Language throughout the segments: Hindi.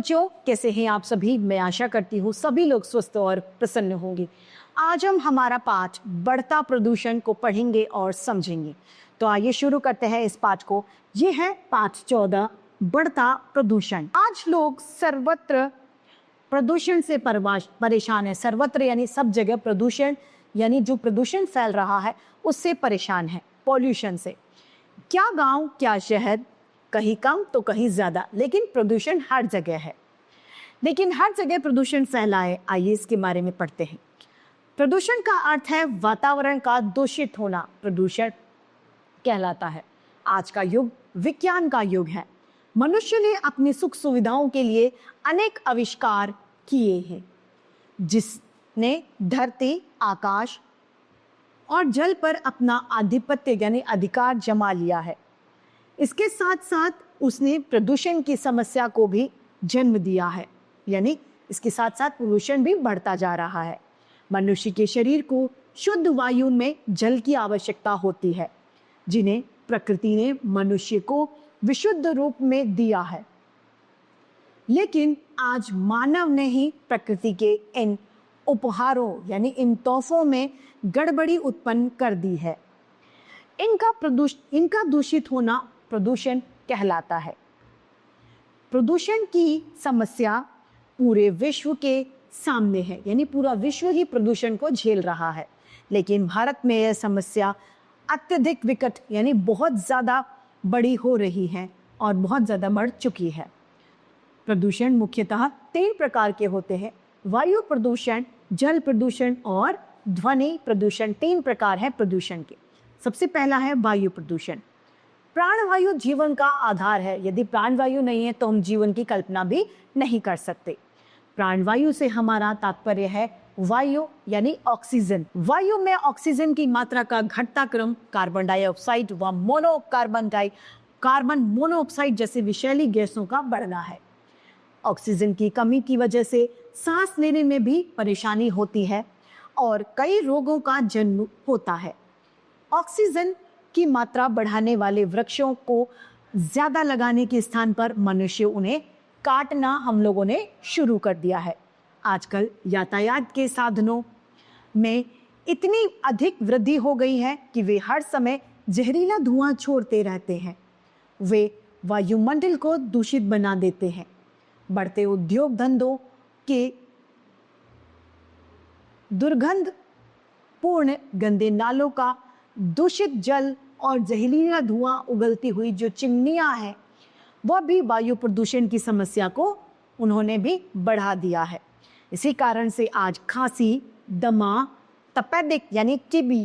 बच्चों, कैसे हैं आप सभी? मैं आशा करती हूँ सभी लोग स्वस्थ और प्रसन्न होंगे। आज हम हमारा पाठ बढ़ता प्रदूषण को पढ़ेंगे और समझेंगे। तो आइए शुरू करते हैं इस पाठ को। ये है पाठ 14, बढ़ता प्रदूषण। आज लोग सर्वत्र प्रदूषण से परेशान है। सर्वत्र यानी सब जगह प्रदूषण, यानी जो प्रदूषण फैल रहा है उससे परेशान है, पॉल्यूशन से। क्या गांव, क्या शहर, कहीं कम तो कहीं ज्यादा, लेकिन प्रदूषण हर जगह है। लेकिन हर जगह प्रदूषण फैलाए, आइए इसके बारे में पढ़ते हैं। प्रदूषण का अर्थ है वातावरण का दूषित होना, प्रदूषण कहलाता है। आज का युग विज्ञान का युग है। मनुष्य ने अपनी सुख सुविधाओं के लिए अनेक आविष्कार किए हैं, जिसने धरती, आकाश और जल पर अपना आधिपत्य यानी अधिकार जमा लिया है। इसके साथ साथ उसने प्रदूषण की समस्या को भी जन्म दिया है, यानी इसके साथ साथ प्रदूषण भी बढ़ता जा रहा है। मनुष्य के शरीर को शुद्ध वायु में जल की आवश्यकता होती है, जिन्हें प्रकृति ने मनुष्य को विशुद्ध रूप में दिया है। लेकिन आज मानव ने ही प्रकृति के इन उपहारों यानी इन तोहफों में गड़बड़ी उत्पन्न कर दी है। इनका दूषित होना प्रदूषण कहलाता है। प्रदूषण की समस्या पूरे विश्व के सामने है, यानी पूरा विश्व ही प्रदूषण को झेल रहा है। लेकिन भारत में यह समस्या अत्यधिक विकट यानी बहुत ज़्यादा बड़ी हो रही है और बहुत ज़्यादा बढ़ चुकी है। प्रदूषण मुख्यतः 3 प्रकार के होते हैं: वायु प्रदूषण, जल प्रदूषण और ध्वनि प्रदूषण। 3 प्रकार है प्रदूषण के। सबसे पहला है वायु प्रदूषण। प्राणवायु जीवन का आधार है। यदि प्राणवायु नहीं है तो हम जीवन की कल्पना भी नहीं कर सकते। प्राणवायु से हमारा तात्पर्य है वायु यानी ऑक्सीजन। वायु में ऑक्सीजन की मात्रा का घटता क्रम कार्बन डाइऑक्साइड व कार्बन मोनोऑक्साइड जैसे विषैली गैसों का बढ़ना है। ऑक्सीजन की कमी की वजह से सांस लेने में भी परेशानी होती है और कई रोगों का जन्म होता है। ऑक्सीजन की मात्रा बढ़ाने वाले वृक्षों को ज्यादा लगाने के स्थान पर मनुष्य उन्हें काटना हम लोगों ने शुरू कर दिया है। आजकल यातायात के साधनों में इतनी अधिक वृद्धि हो गई है कि वे हर समय जहरीला धुआं छोड़ते रहते हैं। वे वायुमंडल को दूषित बना देते हैं। बढ़ते उद्योग धंधों के दुर्गंधपूर्ण गंदे नालों का दूषित जल और जहरीला धुआं उगलती हुई जो चिमनियां हैं, वह भी वायु प्रदूषण की समस्या को उन्होंने भी बढ़ा दिया है। इसी कारण से आज खांसी, दमा, तपेदिक यानी टीबी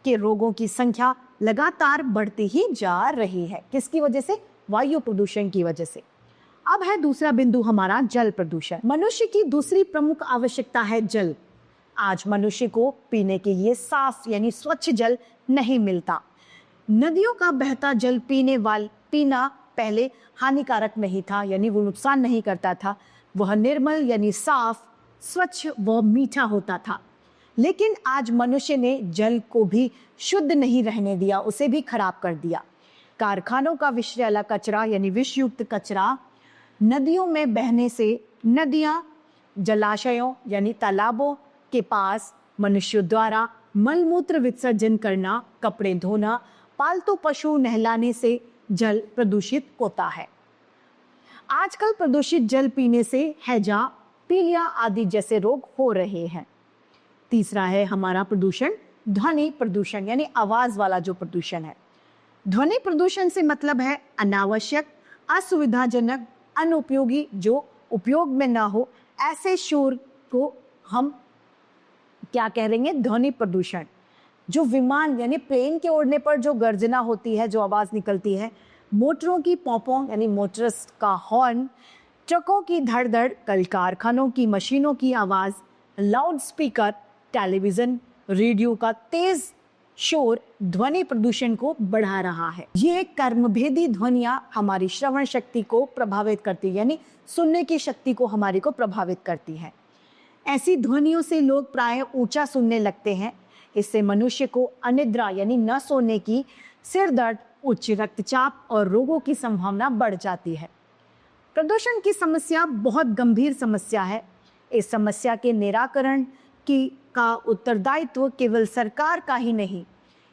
के रोगों की संख्या लगातार बढ़ती ही जा रही है। किसकी वजह से? वायु प्रदूषण की वजह से। अब है दूसरा बिंदु हमारा जल प्रदूषण। मनुष्य की दूसरी प्रमुख आवश्यकता है जल। आज मनुष्य को पीने के लिए साफ यानी स्वच्छ जल नहीं मिलता। नदियों का बहता जल पीना पहले हानिकारक नहीं था, यानी वो नुकसान नहीं करता था। वह निर्मल यानी साफ, स्वच्छ व मीठा होता था। लेकिन आज मनुष्य ने जल को भी शुद्ध नहीं रहने दिया, उसे भी खराब कर दिया। कारखानों का विषैला कचरा यानी विषयुक्त कचरा नदियों में बहने से नदियां, जलाशयों यानी तालाबों के पास मनुष्यों द्वारा मलमूत्र विसर्जन करना, कपड़े धोना, पालतू पशु नहलाने से जल प्रदूषित होता है। आजकल प्रदूषित जल पीने से हैजा, पीलिया आदि जैसे रोग हो रहे हैं। तीसरा है हमारा प्रदूषण ध्वनि प्रदूषण, यानी आवाज वाला जो प्रदूषण है। ध्वनि प्रदूषण से मतलब है अनावश्यक, असुविधाजनक, अनुपयोगी, जो उपयोग में ना हो, ऐसे शोर को हम क्या कह देंगे? ध्वनि प्रदूषण। जो विमान यानी प्लेन के उड़ने पर जो गर्जना होती है, जो आवाज निकलती है, मोटरों की पॉपों यानी मोटर्स का हॉर्न, ट्रकों की धड़-धड़, कल कारखानों की मशीनों की आवाज, लाउड स्पीकर, टेलीविजन, रेडियो का तेज शोर ध्वनि प्रदूषण को बढ़ा रहा है। ये कर्मभेदी ध्वनियां हमारी श्रवण शक्ति को प्रभावित करती है, यानी सुनने की शक्ति को हमारी को प्रभावित करती है। ऐसी ध्वनियों से लोग प्राय ऊंचा सुनने लगते हैं। इससे मनुष्य को अनिद्रा यानी न सोने की, सिर दर्द, उच्च रक्तचाप और रोगों की संभावना बढ़ जाती है। प्रदूषण की समस्या बहुत गंभीर समस्या है। इस समस्या के निराकरण का उत्तरदायित्व केवल सरकार का ही नहीं,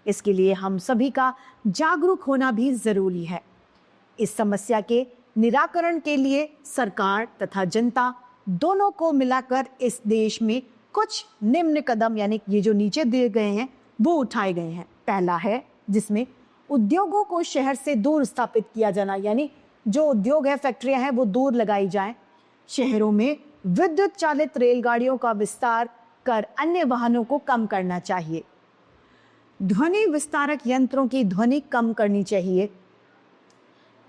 इसके लिए हम सभी का जागरूक होना भी जरूरी है। इस समस्या के निराकरण के लिए सरकार तथा जनता दोनों को मिलाकर इस देश में कुछ निम्न कदम, यानी ये जो नीचे दिए गए हैं, वो उठाए गए हैं। पहला है जिसमें उद्योगों को शहर से दूर स्थापित किया जाना, यानी जो उद्योग है, फैक्ट्रियां हैं, वो दूर लगाई जाएं। शहरों में विद्युत चालित रेलगाड़ियों का विस्तार कर अन्य वाहनों को कम करना चाहिए। ध्वनि विस्तारक यंत्रों की ध्वनि कम करनी चाहिए।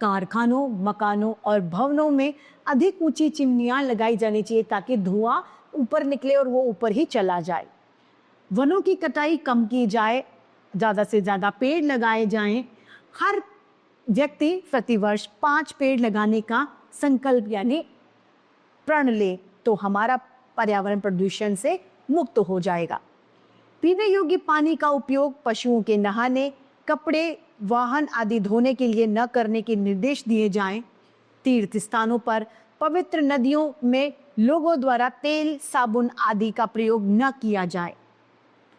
कारखानों, मकानों और भवनों में अधिक ऊंची चिमनियां लगाई जानी चाहिए ताकि धुआं ऊपर निकले और वो ऊपर ही चला जाए। वनों की कटाई कम की जाए, ज़्यादा से ज़्यादा पेड़ लगाए जाएं। हर व्यक्ति प्रतिवर्ष 5 पेड़ लगाने का संकल्प यानी प्रण ले तो हमारा पर्यावरण प्रदूषण से मुक्त हो जाएगा। पीने योग्य पानी का उपयोग पशुओं के नहाने, कपड़े, वाहन आदि धोने के लिए न करने के निर्देश दिए जाएं। तीर्थ स्थानों पर पवित्र नदियों में लोगों द्वारा तेल, साबुन आदि का प्रयोग न किया जाए।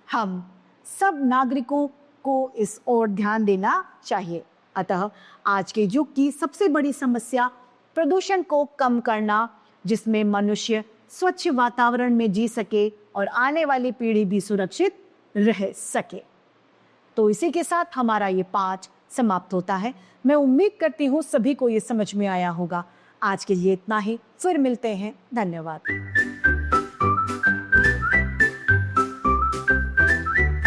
हम सब नागरिकों को इस ओर ध्यान देना चाहिए। अतः आज के युग की सबसे बड़ी समस्या प्रदूषण को कम करना, जिसमें मनुष्य स्वच्छ वातावरण में जी सके और आने वाली पीढ़ी भी सुरक्षित रह सके। तो इसी के साथ हमारा ये पाठ समाप्त होता है। मैं उम्मीद करती हूँ सभी को ये समझ में आया होगा। आज के लिए इतना ही, फिर मिलते हैं। धन्यवाद।